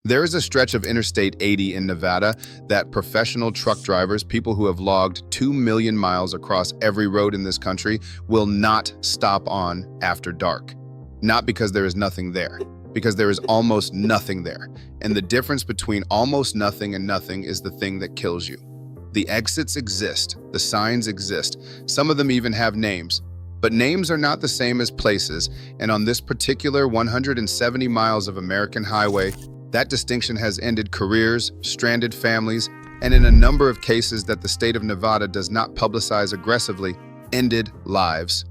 There is a stretch of Interstate 80 in Nevada that professional truck drivers, people who have logged 2 million miles across every road in this country, will not stop on after dark. Not because there is nothing there, because there is almost nothing there. And the difference between almost nothing and nothing is the thing that kills you. The exits exist, the signs exist, some of them even have names. But names are not the same as places, and on this particular 170 miles of American highway, that distinction has ended careers, stranded families, and in a number of cases that the state of Nevada does not publicize aggressively, ended lives.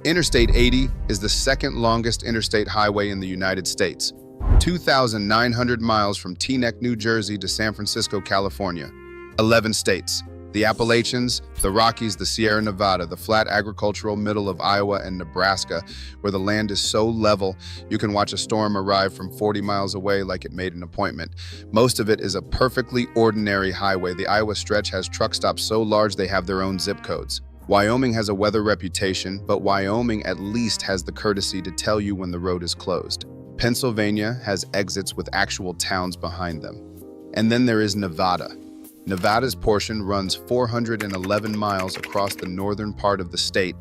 Interstate 80 is the second longest interstate highway in the United States, 2,900 miles from Teaneck, New Jersey to San Francisco, California. 11 states, the Appalachians, the Rockies, the Sierra Nevada, the flat agricultural middle of Iowa and Nebraska, where the land is so level you can watch a storm arrive from 40 miles away like it made an appointment. Most of it is a perfectly ordinary highway. The Iowa stretch has truck stops so large they have their own zip codes. Wyoming has a weather reputation, but Wyoming at least has the courtesy to tell you when the road is closed. Pennsylvania has exits with actual towns behind them. And then there is Nevada. Nevada's portion runs 411 miles across the northern part of the state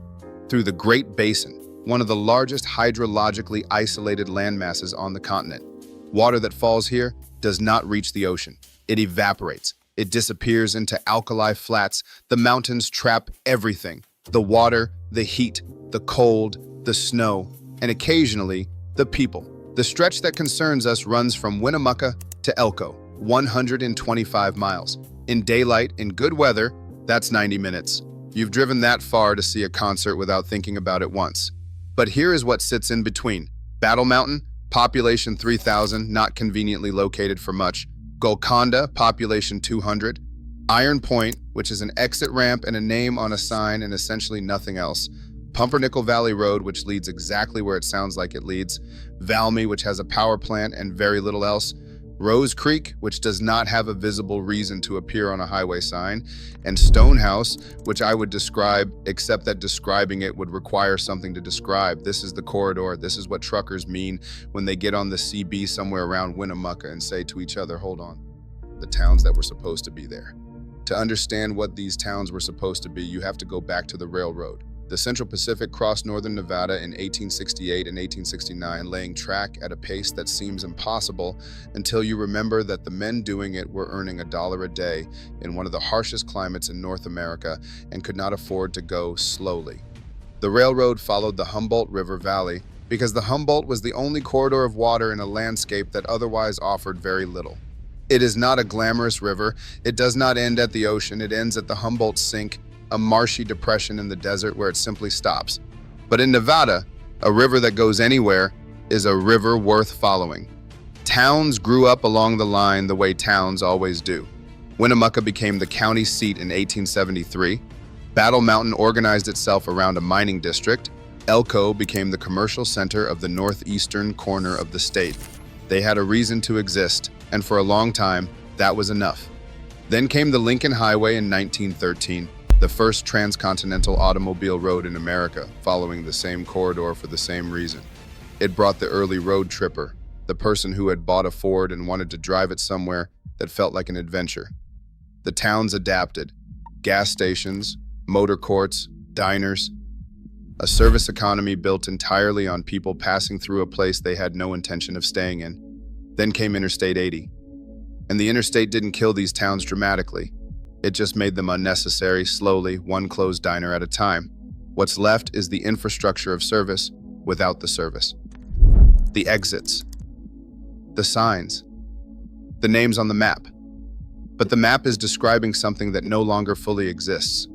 through the Great Basin, one of the largest hydrologically isolated landmasses on the continent. Water that falls here does not reach the ocean. It evaporates. It disappears into alkali flats. The mountains trap everything: the water, the heat, the cold, the snow, and occasionally the people. The stretch that concerns us runs from Winnemucca to Elko, 125 miles. In daylight, in good weather, that's 90 minutes. You've driven that far to see a concert without thinking about it once. But here is what sits in between. Battle Mountain, population 3,000, not conveniently located for much. Golconda, population 200. Iron Point, which is an exit ramp and a name on a sign and essentially nothing else. Pumpernickel Valley Road, which leads exactly where it sounds like it leads. Valmy, which has a power plant and very little else. Rose Creek, which does not have a visible reason to appear on a highway sign, and Stonehouse, which I would describe, except that describing it would require something to describe. This is the corridor. This is what truckers mean when they get on the CB somewhere around Winnemucca and say to each other, hold on, the towns that were supposed to be there. To understand what these towns were supposed to be, you have to go back to the railroad. The Central Pacific crossed northern Nevada in 1868 and 1869, laying track at a pace that seems impossible until you remember that the men doing it were earning $1 a day in one of the harshest climates in North America and could not afford to go slowly. The railroad followed the Humboldt River Valley because the Humboldt was the only corridor of water in a landscape that otherwise offered very little. It is not a glamorous river. It does not end at the ocean. It ends at the Humboldt Sink, a marshy depression in the desert where it simply stops. But in Nevada, a river that goes anywhere is a river worth following. Towns grew up along the line the way towns always do. Winnemucca became the county seat in 1873. Battle Mountain organized itself around a mining district. Elko became the commercial center of the northeastern corner of the state. They had a reason to exist, and for a long time, that was enough. Then came the Lincoln Highway in 1913. The first transcontinental automobile road in America, following the same corridor for the same reason. It brought the early road tripper, the person who had bought a Ford and wanted to drive it somewhere that felt like an adventure. The towns adapted. Gas stations, motor courts, diners. A service economy built entirely on people passing through a place they had no intention of staying in. Then came Interstate 80. And the interstate didn't kill these towns dramatically. It just made them unnecessary, slowly, one closed diner at a time. What's left is the infrastructure of service without the service. The exits. The signs. The names on the map. But the map is describing something that no longer fully exists.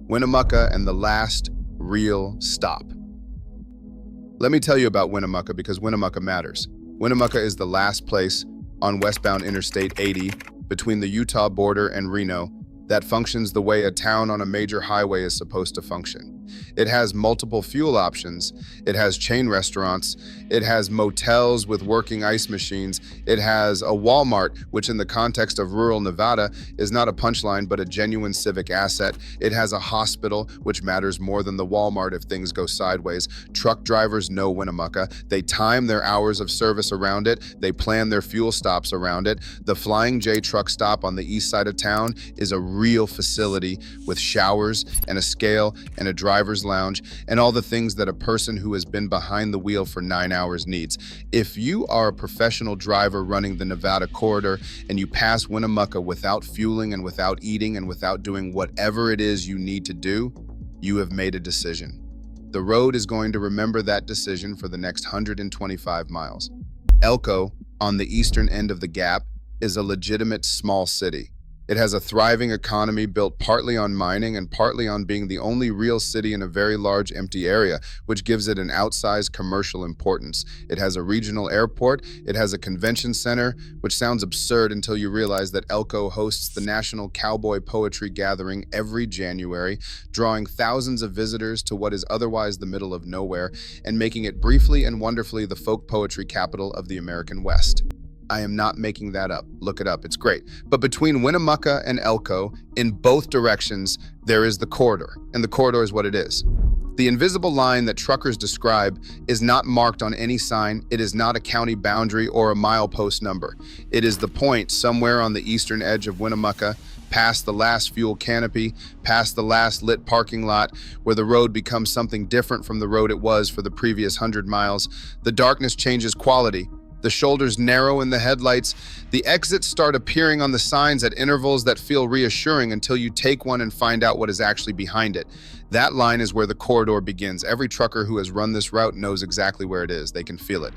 Winnemucca and the last real stop. Let me tell you about Winnemucca because Winnemucca matters. Winnemucca is the last place on westbound Interstate 80 between the Utah border and Reno that functions the way a town on a major highway is supposed to function. It has multiple fuel options. It has chain restaurants. It has motels with working ice machines. It has a Walmart, which in the context of rural Nevada is not a punchline, but a genuine civic asset. It has a hospital, which matters more than the Walmart if things go sideways. Truck drivers know Winnemucca. They time their hours of service around it. They plan their fuel stops around it. The Flying J truck stop on the east side of town is a real facility with showers and a scale and a driver's lounge and all the things that a person who has been behind the wheel for 9 hours needs. If you are a professional driver running the Nevada corridor and you pass Winnemucca without fueling and without eating and without doing whatever it is you need to do, you have made a decision. The road is going to remember that decision for the next 125 miles. Elko, on the eastern end of the gap, is a legitimate small city. It has a thriving economy built partly on mining and partly on being the only real city in a very large empty area, which gives it an outsized commercial importance. It has a regional airport. It has a convention center, which sounds absurd until you realize that Elko hosts the National Cowboy Poetry Gathering every January, drawing thousands of visitors to what is otherwise the middle of nowhere and making it briefly and wonderfully the folk poetry capital of the American West. I am not making that up. Look it up. It's great. But between Winnemucca and Elko, in both directions, there is the corridor. And the corridor is what it is. The invisible line that truckers describe is not marked on any sign. It is not a county boundary or a milepost number. It is the point somewhere on the eastern edge of Winnemucca, past the last fuel canopy, past the last lit parking lot, where the road becomes something different from the road it was for the previous 100 miles. The darkness changes quality. The shoulders narrow in the headlights. The exits start appearing on the signs at intervals that feel reassuring until you take one and find out what is actually behind it. That line is where the corridor begins. Every trucker who has run this route knows exactly where it is. They can feel it.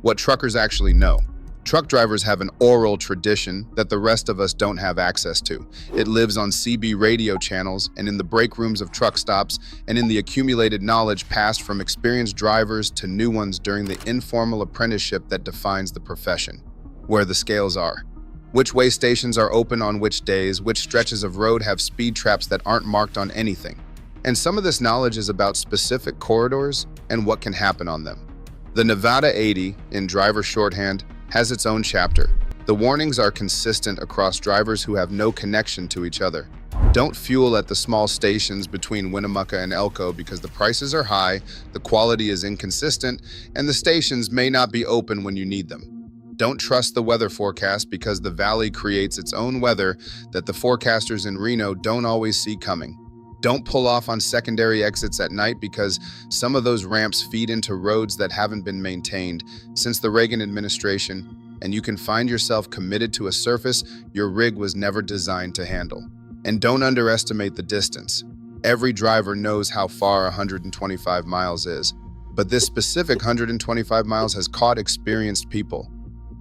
What truckers actually know. Truck drivers have an oral tradition that the rest of us don't have access to. It lives on CB radio channels and in the break rooms of truck stops and in the accumulated knowledge passed from experienced drivers to new ones during the informal apprenticeship that defines the profession. Where the scales are. Which way stations are open on which days, which stretches of road have speed traps that aren't marked on anything. And some of this knowledge is about specific corridors and what can happen on them. The Nevada 80, in driver shorthand, has its own chapter. The warnings are consistent across drivers who have no connection to each other. Don't fuel at the small stations between Winnemucca and Elko because the prices are high, the quality is inconsistent, and the stations may not be open when you need them. Don't trust the weather forecast because the valley creates its own weather that the forecasters in Reno don't always see coming. Don't pull off on secondary exits at night because some of those ramps feed into roads that haven't been maintained since the Reagan administration, and you can find yourself committed to a surface your rig was never designed to handle. And don't underestimate the distance. Every driver knows how far 125 miles is, but this specific 125 miles has caught experienced people.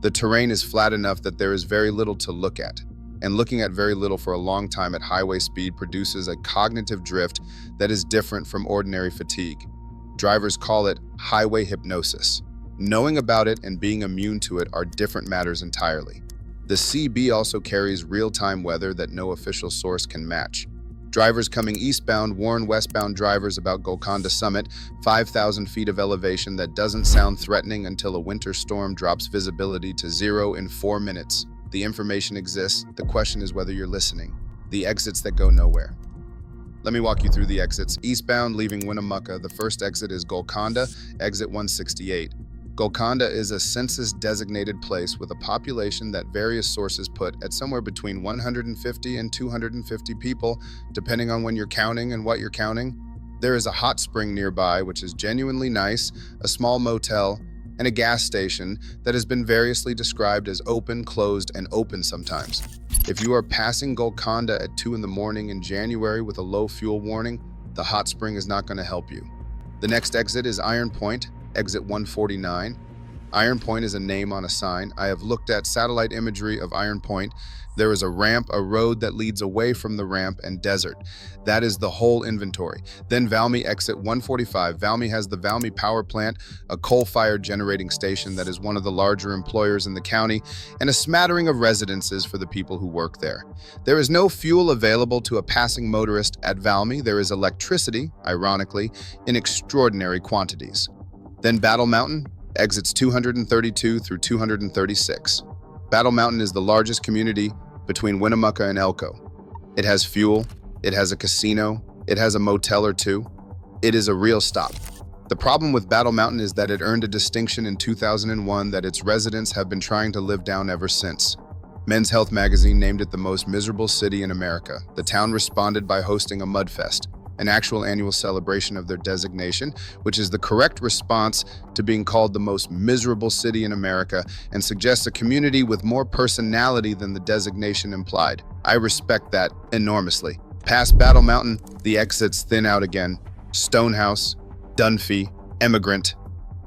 The terrain is flat enough that there is very little to look at. And looking at very little for a long time at highway speed produces a cognitive drift that is different from ordinary fatigue. Drivers call it highway hypnosis. Knowing about it and being immune to it are different matters entirely. The CB also carries real-time weather that no official source can match. Drivers coming eastbound warn westbound drivers about Golconda Summit, 5,000 feet of elevation that doesn't sound threatening until a winter storm drops visibility to 0 in 4 minutes. The information exists. The question is whether you're listening. The exits that go nowhere. Let me walk you through the exits. Eastbound, leaving Winnemucca, the first exit is Golconda, exit 168. Golconda is a census-designated place with a population that various sources put at somewhere between 150 and 250 people, depending on when you're counting and what you're counting. There is a hot spring nearby, which is genuinely nice, a small motel, and a gas station that has been variously described as open, closed, and open sometimes. If you are passing Golconda at 2 in the morning in January with a low fuel warning, the hot spring is not going to help you. The next exit is Iron Point, exit 149. Iron Point is a name on a sign. I have looked at satellite imagery of Iron Point. There is a ramp, a road that leads away from the ramp, and desert. That is the whole inventory. Then Valmy exit 145. Valmy has the Valmy Power Plant, a coal-fired generating station that is one of the larger employers in the county, and a smattering of residences for the people who work there. There is no fuel available to a passing motorist at Valmy. There is electricity, ironically, in extraordinary quantities. Then Battle Mountain, exits 232 through 236. Battle Mountain is the largest community between Winnemucca and Elko. It has fuel, it has a casino, it has a motel or two. It is a real stop. The problem with Battle Mountain is that it earned a distinction in 2001 that its residents have been trying to live down ever since. Men's Health magazine named it the most miserable city in America. The town responded by hosting a mudfest, an actual annual celebration of their designation, which is the correct response to being called the most miserable city in America and suggests a community with more personality than the designation implied. I respect that enormously. Past Battle Mountain, the exits thin out again. Stonehouse, Dunphy, Emigrant.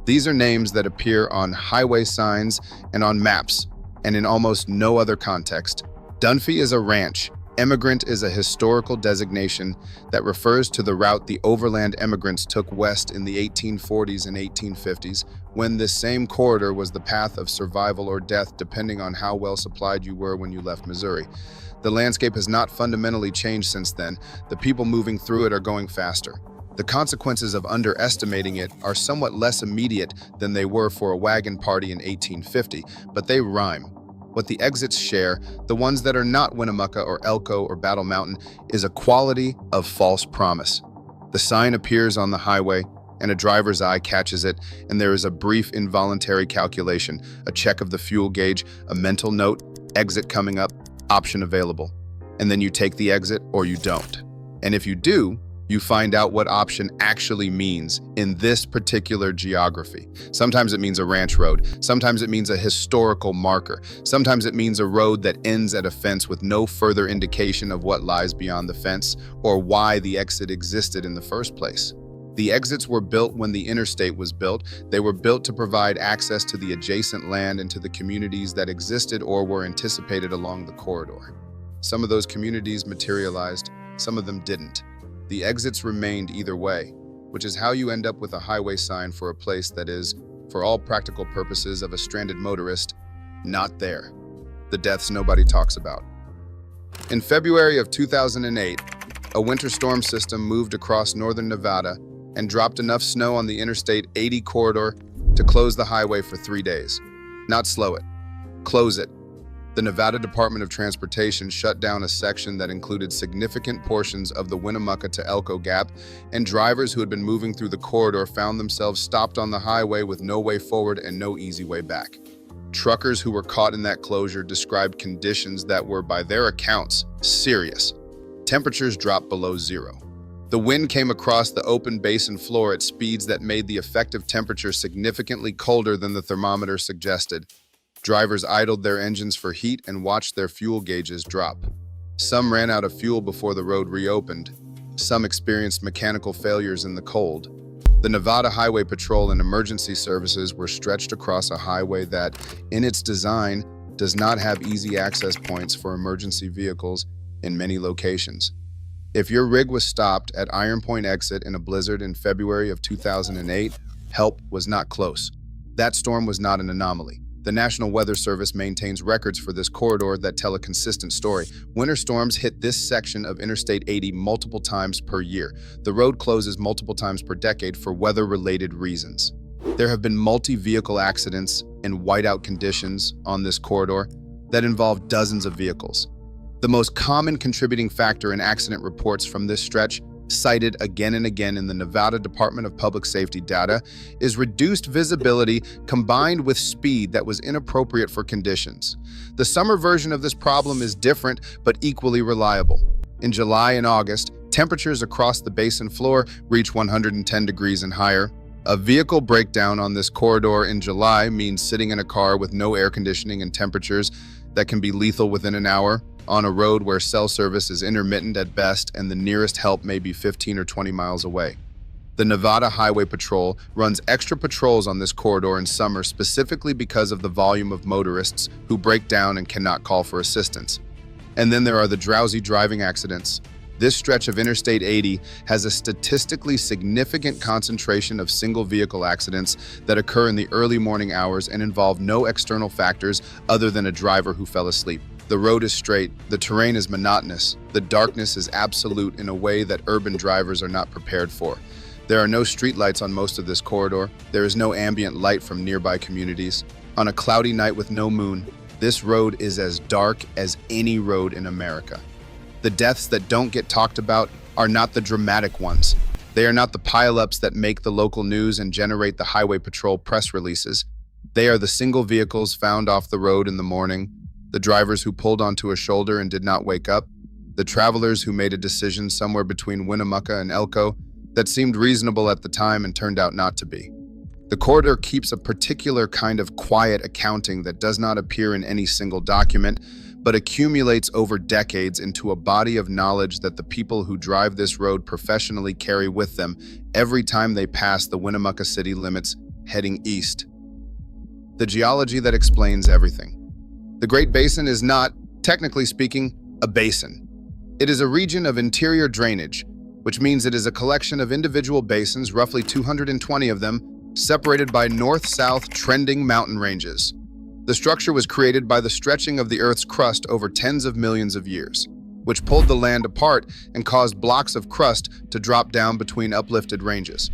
These are names that appear on highway signs and on maps, and in almost no other context. Dunphy is a ranch. Emigrant is a historical designation that refers to the route the overland emigrants took west in the 1840s and 1850s, when this same corridor was the path of survival or death depending on how well supplied you were when you left Missouri. The landscape has not fundamentally changed since then. The people moving through it are going faster. The consequences of underestimating it are somewhat less immediate than they were for a wagon party in 1850, but they rhyme. What the exits share, the ones that are not Winnemucca or Elko or Battle Mountain, is a quality of false promise. The sign appears on the highway, and a driver's eye catches it, and there is a brief involuntary calculation, a check of the fuel gauge, a mental note, exit coming up, option available. And then you take the exit or you don't. And if you do, you find out what option actually means in this particular geography. Sometimes it means a ranch road. Sometimes it means a historical marker. Sometimes it means a road that ends at a fence with no further indication of what lies beyond the fence or why the exit existed in the first place. The exits were built when the interstate was built. They were built to provide access to the adjacent land and to the communities that existed or were anticipated along the corridor. Some of those communities materialized, some of them didn't. The exits remained either way, which is how you end up with a highway sign for a place that is, for all practical purposes of a stranded motorist, not there. The deaths nobody talks about. In February of 2008, a winter storm system moved across northern Nevada and dropped enough snow on the Interstate 80 corridor to close the highway for 3 days. Not slow it, close it. The Nevada Department of Transportation shut down a section that included significant portions of the Winnemucca to Elko Gap, and drivers who had been moving through the corridor found themselves stopped on the highway with no way forward and no easy way back. Truckers who were caught in that closure described conditions that were, by their accounts, serious. Temperatures dropped below zero. The wind came across the open basin floor at speeds that made the effective temperature significantly colder than the thermometer suggested. Drivers idled their engines for heat and watched their fuel gauges drop. Some ran out of fuel before the road reopened. Some experienced mechanical failures in the cold. The Nevada Highway Patrol and emergency services were stretched across a highway that, in its design, does not have easy access points for emergency vehicles in many locations. If your rig was stopped at Iron Point exit in a blizzard in February of 2008, help was not close. That storm was not an anomaly. The National Weather Service maintains records for this corridor that tell a consistent story. Winter storms hit this section of Interstate 80 multiple times per year. The road closes multiple times per decade for weather-related reasons. There have been multi-vehicle accidents in whiteout conditions on this corridor that involve dozens of vehicles. The most common contributing factor in accident reports from this stretch, cited again and again in the Nevada Department of Public Safety data, is reduced visibility combined with speed that was inappropriate for conditions. The summer version of this problem is different but equally reliable. In July and August, temperatures across the basin floor reach 110 degrees and higher. A vehicle breakdown on this corridor in July means sitting in a car with no air conditioning and temperatures that can be lethal within an hour, on a road where cell service is intermittent at best and the nearest help may be 15 or 20 miles away. The Nevada Highway Patrol runs extra patrols on this corridor in summer specifically because of the volume of motorists who break down and cannot call for assistance. And then there are the drowsy driving accidents. This stretch of Interstate 80 has a statistically significant concentration of single vehicle accidents that occur in the early morning hours and involve no external factors other than a driver who fell asleep. The road is straight, the terrain is monotonous, the darkness is absolute in a way that urban drivers are not prepared for. There are no streetlights on most of this corridor. There is no ambient light from nearby communities. On a cloudy night with no moon, this road is as dark as any road in America. The deaths that don't get talked about are not the dramatic ones. They are not the pileups that make the local news and generate the Highway Patrol press releases. They are the single vehicles found off the road in the morning, the drivers who pulled onto a shoulder and did not wake up, the travelers who made a decision somewhere between Winnemucca and Elko that seemed reasonable at the time and turned out not to be. The corridor keeps a particular kind of quiet accounting that does not appear in any single document, but accumulates over decades into a body of knowledge that the people who drive this road professionally carry with them every time they pass the Winnemucca city limits heading east. The geology that explains everything. The Great Basin is not, technically speaking, a basin. It is a region of interior drainage, which means it is a collection of individual basins, roughly 220 of them, separated by north-south trending mountain ranges. The structure was created by the stretching of the Earth's crust over tens of millions of years, which pulled the land apart and caused blocks of crust to drop down between uplifted ranges.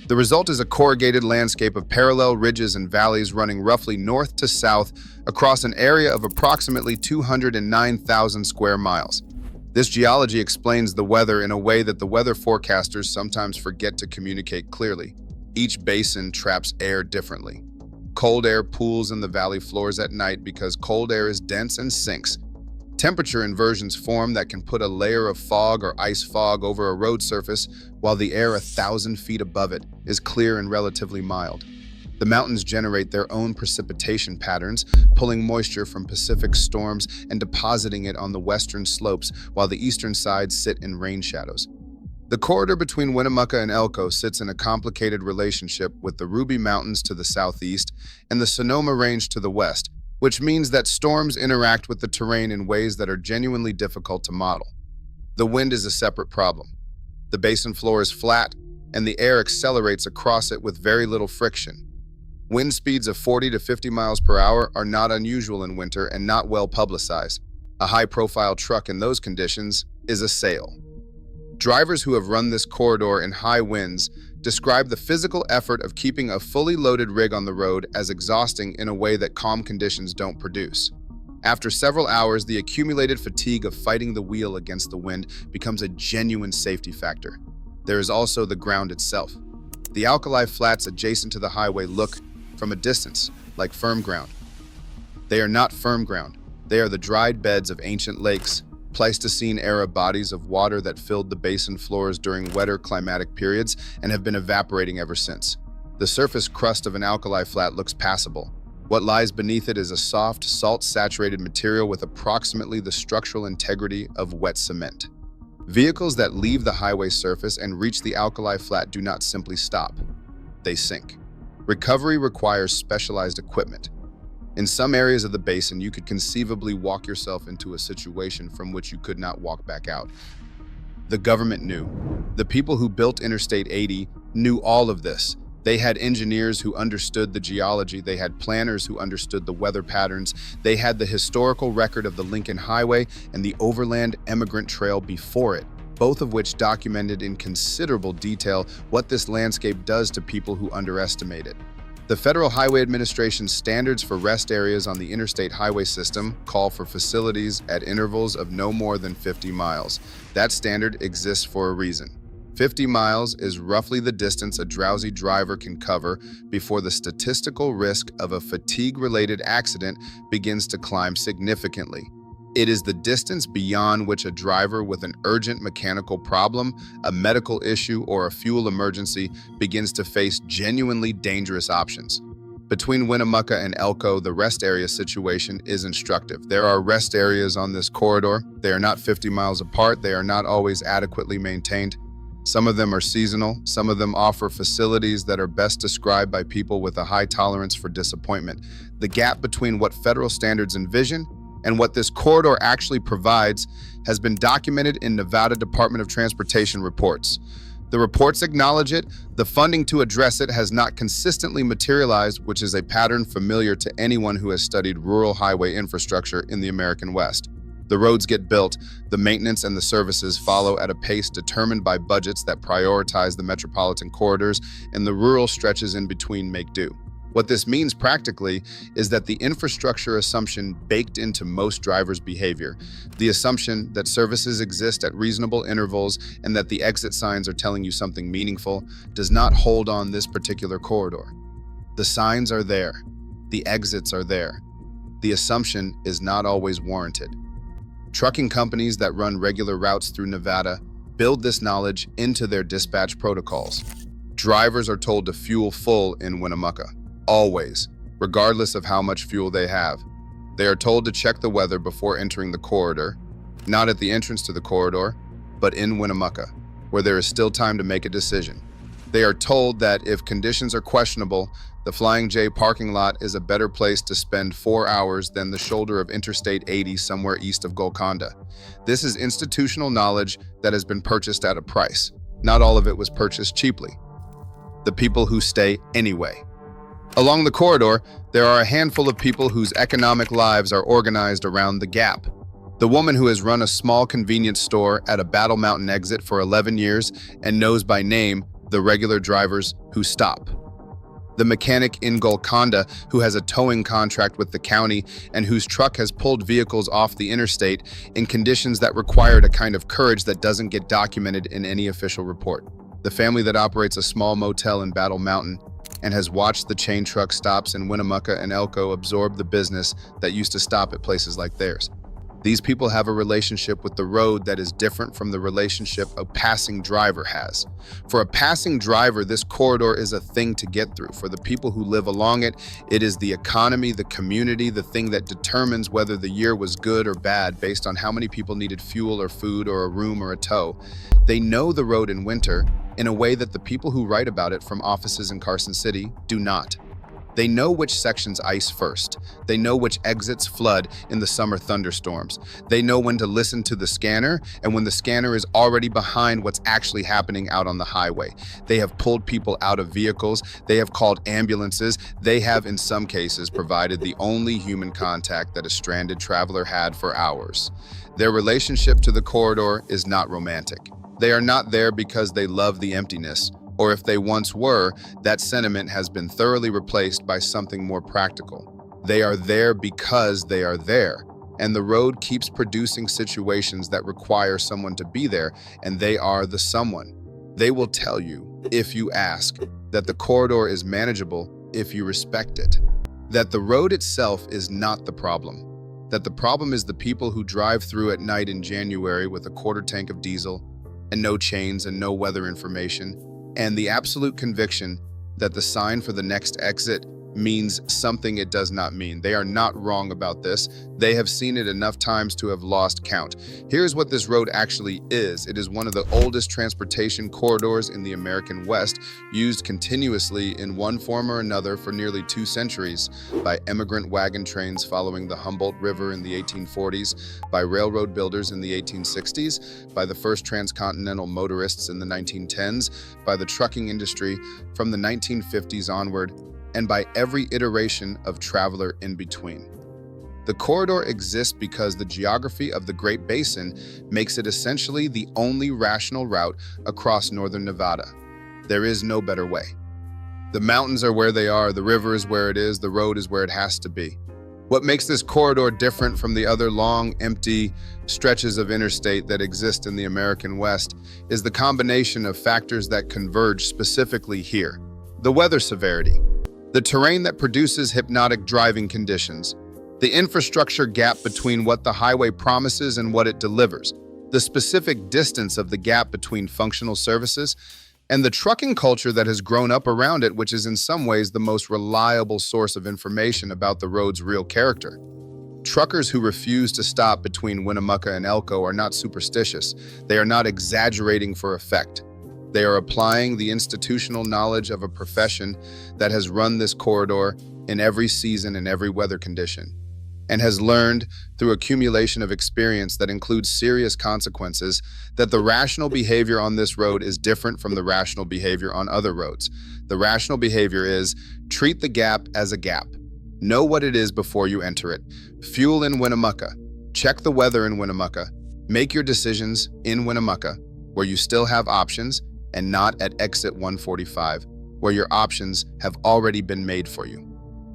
The result is a corrugated landscape of parallel ridges and valleys running roughly north to south across an area of approximately 209,000 square miles. This geology explains the weather in a way that the weather forecasters sometimes forget to communicate clearly. Each basin traps air differently. Cold air pools in the valley floors at night because cold air is dense and sinks. Temperature inversions form that can put a layer of fog or ice fog over a road surface, while the air 1,000 feet above it is clear and relatively mild. The mountains generate their own precipitation patterns, pulling moisture from Pacific storms and depositing it on the western slopes, while the eastern sides sit in rain shadows. The corridor between Winnemucca and Elko sits in a complicated relationship with the Ruby Mountains to the southeast and the Sonoma Range to the west, which means that storms interact with the terrain in ways that are genuinely difficult to model. The wind is a separate problem. The basin floor is flat, and the air accelerates across it with very little friction. Wind speeds of 40 to 50 miles per hour are not unusual in winter and not well publicized. A high-profile truck in those conditions is a sail. Drivers who have run this corridor in high winds describe the physical effort of keeping a fully loaded rig on the road as exhausting in a way that calm conditions don't produce. After several hours, the accumulated fatigue of fighting the wheel against the wind becomes a genuine safety factor. There is also the ground itself. The alkali flats adjacent to the highway look, from a distance, like firm ground. They are not firm ground. They are the dried beds of ancient lakes, Pleistocene-era bodies of water that filled the basin floors during wetter climatic periods and have been evaporating ever since. The surface crust of an alkali flat looks passable. What lies beneath it is a soft, salt-saturated material with approximately the structural integrity of wet cement. Vehicles that leave the highway surface and reach the alkali flat do not simply stop. They sink. Recovery requires specialized equipment. In some areas of the basin, you could conceivably walk yourself into a situation from which you could not walk back out. The government knew. The people who built Interstate 80 knew all of this. They had engineers who understood the geology. They had planners who understood the weather patterns. They had the historical record of the Lincoln Highway and the Overland Emigrant Trail before it, both of which documented in considerable detail what this landscape does to people who underestimate it. The Federal Highway Administration's standards for rest areas on the interstate highway system call for facilities at intervals of no more than 50 miles. That standard exists for a reason. 50 miles is roughly the distance a drowsy driver can cover before the statistical risk of a fatigue-related accident begins to climb significantly. It is the distance beyond which a driver with an urgent mechanical problem, a medical issue, or a fuel emergency begins to face genuinely dangerous options. Between Winnemucca and Elko, the rest area situation is instructive. There are rest areas on this corridor. They are not 50 miles apart. They are not always adequately maintained. Some of them are seasonal, some of them offer facilities that are best described by people with a high tolerance for disappointment. The gap between what federal standards envision and what this corridor actually provides has been documented in Nevada Department of Transportation reports. The reports acknowledge it. The funding to address it has not consistently materialized, which is a pattern familiar to anyone who has studied rural highway infrastructure in the American West. The roads get built, the maintenance and the services follow at a pace determined by budgets that prioritize the metropolitan corridors, and the rural stretches in between make do. What this means practically is that the infrastructure assumption baked into most drivers' behavior, the assumption that services exist at reasonable intervals and that the exit signs are telling you something meaningful, does not hold on this particular corridor. The signs are there. The exits are there. The assumption is not always warranted. Trucking companies that run regular routes through Nevada build this knowledge into their dispatch protocols. Drivers are told to fuel full in Winnemucca. Always, regardless of how much fuel they have. They are told to check the weather before entering the corridor, not at the entrance to the corridor, but in Winnemucca, where there is still time to make a decision. They are told that if conditions are questionable, the Flying J parking lot is a better place to spend 4 hours than the shoulder of Interstate 80 somewhere east of Golconda. This is institutional knowledge that has been purchased at a price. Not all of it was purchased cheaply. The people who stay anyway. Along the corridor, there are a handful of people whose economic lives are organized around the gap. The woman who has run a small convenience store at a Battle Mountain exit for 11 years and knows by name the regular drivers who stop. The mechanic in Golconda who has a towing contract with the county and whose truck has pulled vehicles off the interstate in conditions that required a kind of courage that doesn't get documented in any official report. The family that operates a small motel in Battle Mountain and has watched the chain truck stops in Winnemucca and Elko absorb the business that used to stop at places like theirs. These people have a relationship with the road that is different from the relationship a passing driver has. For a passing driver, this corridor is a thing to get through. For the people who live along it, it is the economy, the community, the thing that determines whether the year was good or bad based on how many people needed fuel or food or a room or a tow. They know the road in winter in a way that the people who write about it from offices in Carson City do not. They know which sections ice first. They know which exits flood in the summer thunderstorms. They know when to listen to the scanner and when the scanner is already behind what's actually happening out on the highway. They have pulled people out of vehicles. They have called ambulances. They have, in some cases, provided the only human contact that a stranded traveler had for hours. Their relationship to the corridor is not romantic. They are not there because they love the emptiness, or if they once were, that sentiment has been thoroughly replaced by something more practical. They are there because they are there, and the road keeps producing situations that require someone to be there, and they are the someone. They will tell you, if you ask, that the corridor is manageable if you respect it, that the road itself is not the problem, that the problem is the people who drive through at night in January with a quarter tank of diesel and no chains and no weather information, and the absolute conviction that the sign for the next exit means something it does not mean. They are not wrong about this. They have seen it enough times to have lost count. Here's what this road actually is. It is one of the oldest transportation corridors in the American West, used continuously in one form or another for nearly 2 centuries, by immigrant wagon trains following the Humboldt River in the 1840s, by railroad builders in the 1860s, by the first transcontinental motorists in the 1910s, by the trucking industry from the 1950s onward, and by every iteration of traveler in between. The corridor exists because the geography of the Great Basin makes it essentially the only rational route across northern Nevada. There is no better way. The mountains are where they are, the river is where it is, the road is where it has to be. What makes this corridor different from the other long, empty stretches of interstate that exist in the American West is the combination of factors that converge specifically here. The weather severity, the terrain that produces hypnotic driving conditions, the infrastructure gap between what the highway promises and what it delivers, the specific distance of the gap between functional services, and the trucking culture that has grown up around it, which is in some ways the most reliable source of information about the road's real character. Truckers who refuse to stop between Winnemucca and Elko are not superstitious. They are not exaggerating for effect. They are applying the institutional knowledge of a profession that has run this corridor in every season and every weather condition, and has learned through accumulation of experience that includes serious consequences that the rational behavior on this road is different from the rational behavior on other roads. The rational behavior is treat the gap as a gap. Know what it is before you enter it. Fuel in Winnemucca. Check the weather in Winnemucca. Make your decisions in Winnemucca, where you still have options, and not at exit 145, where your options have already been made for you.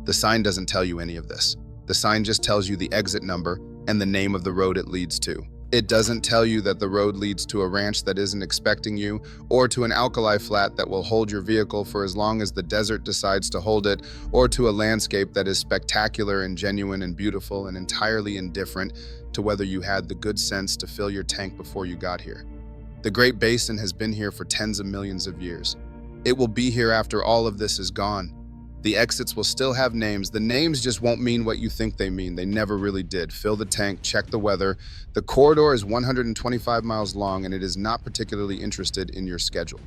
The sign doesn't tell you any of this. The sign just tells you the exit number and the name of the road it leads to. It doesn't tell you that the road leads to a ranch that isn't expecting you, or to an alkali flat that will hold your vehicle for as long as the desert decides to hold it, or to a landscape that is spectacular and genuine and beautiful and entirely indifferent to whether you had the good sense to fill your tank before you got here. The Great Basin has been here for tens of millions of years. It will be here after all of this is gone. The exits will still have names. The names just won't mean what you think they mean. They never really did. Fill the tank, check the weather. The corridor is 125 miles long, and it is not particularly interested in your schedule.